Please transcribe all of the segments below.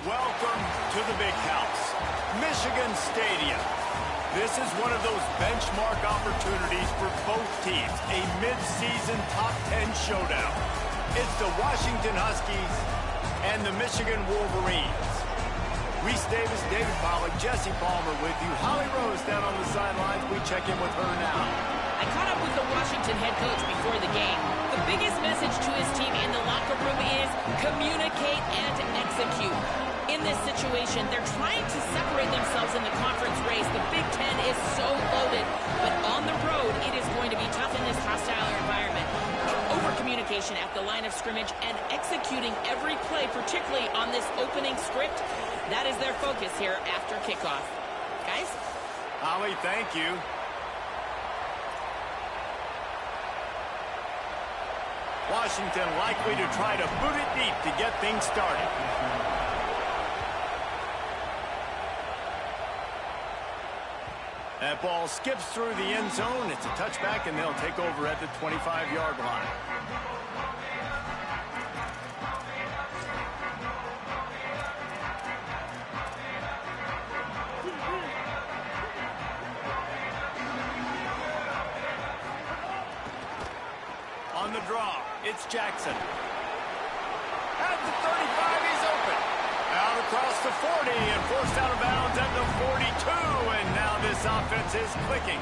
Welcome to the big house, Michigan Stadium. This is one of those benchmark opportunities for both teams, a mid-season top 10 showdown. It's the Washington Huskies and the Michigan Wolverines. Reese Davis, David Pollack, Jesse Palmer with you. Holly Rose down on the sidelines. We check in with her now. I caught up with the Washington head coach before the game. The biggest message to his team in the locker room is communicate and execute. In this situation, they're trying to separate themselves in the conference race. The Big Ten is so loaded, but on the road, it is going to be tough in this hostile environment. Over-communication at the line of scrimmage and executing every play, particularly on this opening script, that is their focus here after kickoff. Guys? Holly, thank you. Washington likely to try to boot it deep to get things started. That ball skips through the end zone. It's a touchback, and they'll take over at the 25-yard line. On the draw, it's Jackson. At the 35, he's open. Out across the 40 and forced out of bounds at the 42. And now this offense is clicking.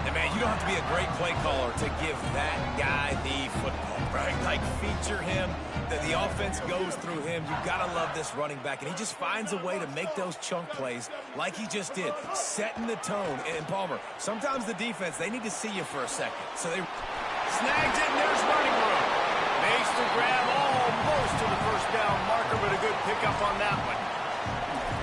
And, man, you don't have to be a great play caller to give that guy the football, right? Like, feature him. The offense goes through him. You've got to love this running back. And he just finds a way to make those chunk plays like he just did, setting the tone. And, Palmer, sometimes the defense, they need to see you for a second. So they snags it, and there's running room. Makes the grab almost to the first down marker, but a good pickup on that one.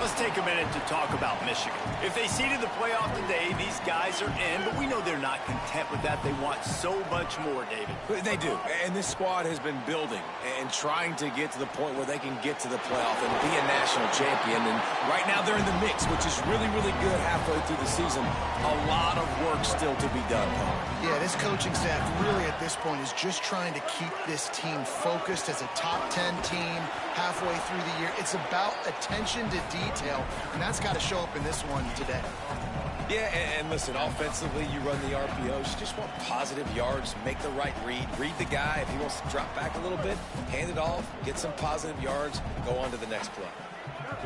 Let's take a minute to talk about Michigan. If they seeded the playoff today, these guys are in, but we know they're not content with that. They want so much more, David. They do, and this squad has been building and trying to get to the point where they can get to the playoff and be a national champion. And right now they're in the mix, which is really, really good halfway through the season. A lot of work still to be done, Paul. Yeah, this coaching staff really at this point is just trying to keep this team focused as a top 10 team halfway through the year. It's about attention to detail, and that's got to show up in this one today. Yeah, and listen, offensively, you run the RPOs. You just want positive yards, make the right read the guy. If he wants to drop back a little bit, hand it off, get some positive yards, go on to the next play.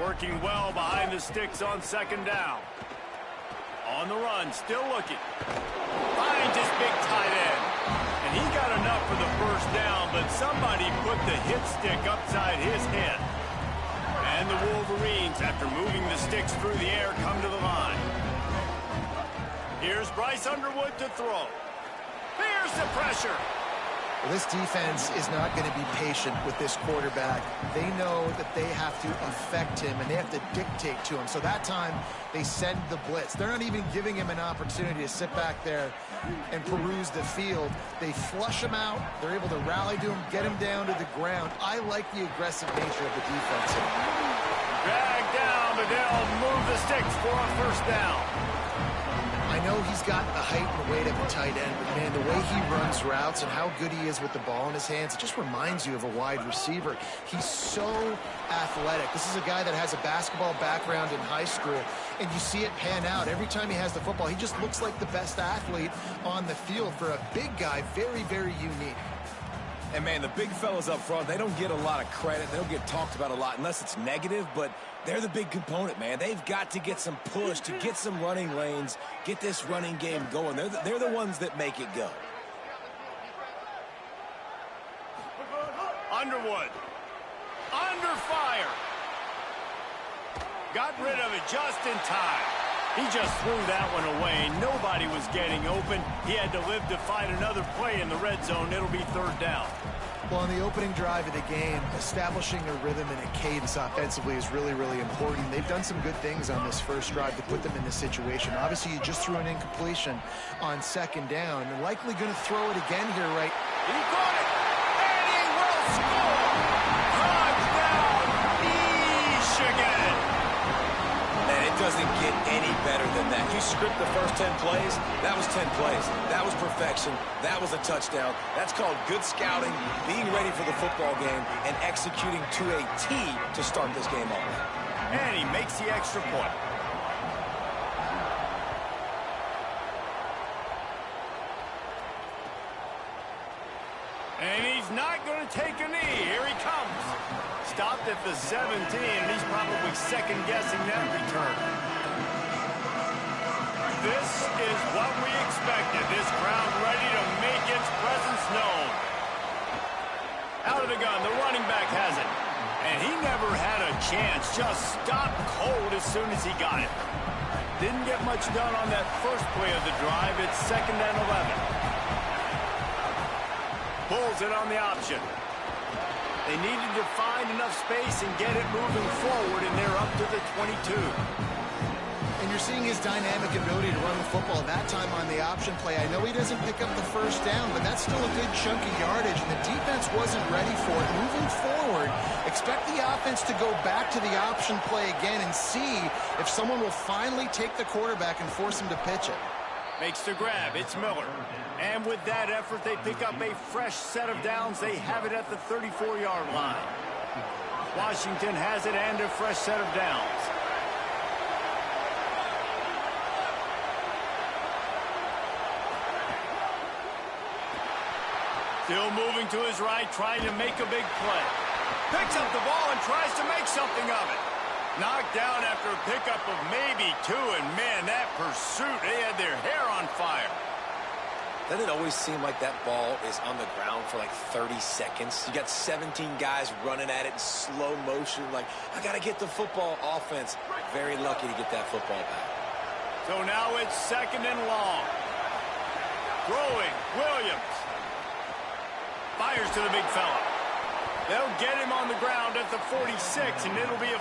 Working well behind the sticks on second down. On the run, still looking. Finds his big tight end. And he got enough for the first down, but somebody put the hit stick upside his head. And the Wolverines, after moving the sticks through the air, come to the line. Here's Bryce Underwood to throw. Here's the pressure. Well, this defense is not going to be patient with this quarterback. They know that they have to affect him, and they have to dictate to him. So that time, they send the blitz. They're not even giving him an opportunity to sit back there and peruse the field. They flush him out. They're able to rally to him, get him down to the ground. I like the aggressive nature of the defense. Drag down, but they'll move the sticks for a first down. I know know he's got the height and weight of a tight end, but man, the way he runs routes and how good he is with the ball in his hands, it just reminds you of a wide receiver. He's so athletic. This is a guy that has a basketball background in high school, and you see it pan out. Every time he has the football, he just looks like the best athlete on the field. For a big guy, very, very unique. And, man, the big fellas up front, they don't get a lot of credit. They don't get talked about a lot unless it's negative, but they're the big component, man. They've got to get some push, to get some running lanes, get this running game going. They're the ones that make it go. Underwood. Under fire. Got rid of it just in time. He just threw that one away. Nobody was getting open. He had to live to fight another play in the red zone. It'll be third down. Well, on the opening drive of the game, establishing a rhythm and a cadence offensively is really, really important. They've done some good things on this first drive to put them in this situation. Obviously, you just threw an incompletion on second down. They're likely going to throw it again here, right? He caught it, and he will score! Touchdown, Michigan! Man, it doesn't get any better than that. You script the first 10 plays, that was 10 plays. That was perfection. That was a touchdown. That's called good scouting, being ready for the football game, and executing to a T to start this game off. And he makes the extra point. And he's not going to take a knee. Here he comes. Stopped at the 17, and he's probably second-guessing that return. This is what we expected. This crowd ready to make its presence known. Out of the gun, the running back has it. And he never had a chance. Just stopped cold as soon as he got it. Didn't get much done on that first play of the drive. It's 2nd and 11. Pulls it on the option. They needed to find enough space and get it moving forward, and they're up to the 22. And you're seeing his dynamic ability to run the football that time on the option play. I know he doesn't pick up the first down, but that's still a good chunk of yardage, and the defense wasn't ready for it. Moving forward, expect the offense to go back to the option play again and see if someone will finally take the quarterback and force him to pitch it. Makes the grab. It's Miller. And with that effort, they pick up a fresh set of downs. They have it at the 34-yard line. Washington has it and a fresh set of downs. Still moving to his right, trying to make a big play. Picks up the ball and tries to make something of it. Knocked down after a pickup of maybe 2, and man, that pursuit, they had their hair on fire. Doesn't it always seem like that ball is on the ground for like 30 seconds? You got 17 guys running at it in slow motion, like, I got to get the football. Offense, very lucky to get that football back. So now it's 2nd and long. Throwing, Williams. Fires to the big fella. They'll get him on the ground at the 46, and it'll be a